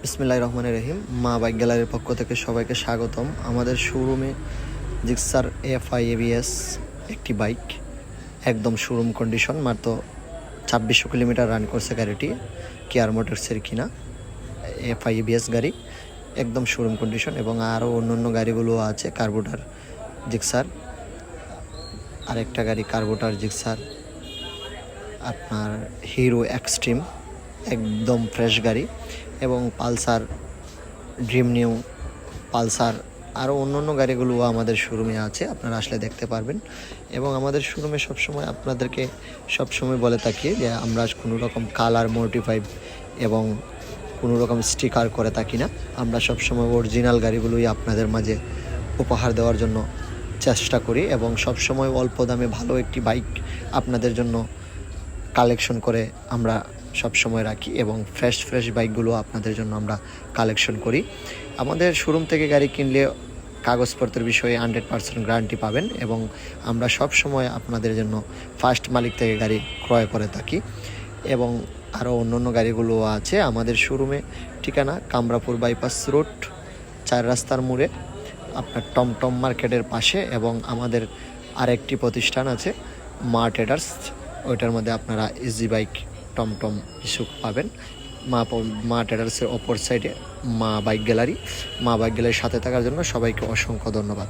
বিসমিল্লাহির রহমানির রহিম। মা বাইক গ্যালারির পক্ষ থেকে সবাইকে স্বাগতম। আমাদের শোরুমে জিক্সার এফআই এবিএস একটি বাইক, একদম শোরুম কন্ডিশন, মাত্র 2600 কিলোমিটার রান করছে গাড়িটি। কেয়ার মোটরসের কিনা এফআই এবিএস গাড়ি, একদম শোরুম কন্ডিশন। এবং আরও অন্য গাড়িগুলো আছে, কার্বোটার জিক্সার, আরেকটা গাড়ি কার্বোটার জিক্সার, আপনার হিরো এক্সট্রিম, একদম ফ্রেশ গাড়ি, এবং পালসার, ড্রিম নিউ, পালসার, আরও অন্য গাড়িগুলো আমাদের শোরুমে আছে। আপনারা আসলে দেখতে পারবেন। এবং আমাদের শোরুমে সবসময় আপনাদেরকে সবসময় বলে থাকি যে আমরা কোনো রকম কালার মডিফাই এবং কোনো রকম স্টিকার করে থাকি না। আমরা সবসময় অরিজিনাল গাড়িগুলোই আপনাদের মাঝে উপহার দেওয়ার জন্য চেষ্টা করি, এবং সবসময় অল্প দামে ভালো একটি বাইক আপনাদের জন্য কালেকশন করে আমরা সবসময় রাখি, এবং ফ্রেশ বাইকগুলো আপনাদের জন্য আমরা কালেকশন করি। আমাদের শোরুম থেকে গাড়ি কিনলে কাগজপত্রের বিষয়ে 100% গ্যারান্টি পাবেন, এবং আমরা সব সময় আপনাদের জন্য ফার্স্ট মালিক থেকে গাড়ি ক্রয় করে থাকি। এবং আরও অন্য গাড়িগুলো আছে আমাদের শোরুমে। ঠিকানা কামরাপুর বাইপাস রোড, 4 রাস্তার মোড়ে, আপনার টমটম মার্কেটের পাশে। এবং আমাদের আরেকটি প্রতিষ্ঠান আছে মা ট্রেডার্স, ওইটার মধ্যে আপনারা ইজি বাইক, টমটম ইস্যু পাবেন। মা ট্রেডার্সের অপর সাইডে মা বাইক গ্যালারি। মা বাইক গ্যালারির সাথে থাকার জন্য সবাইকে অসংখ্য ধন্যবাদ।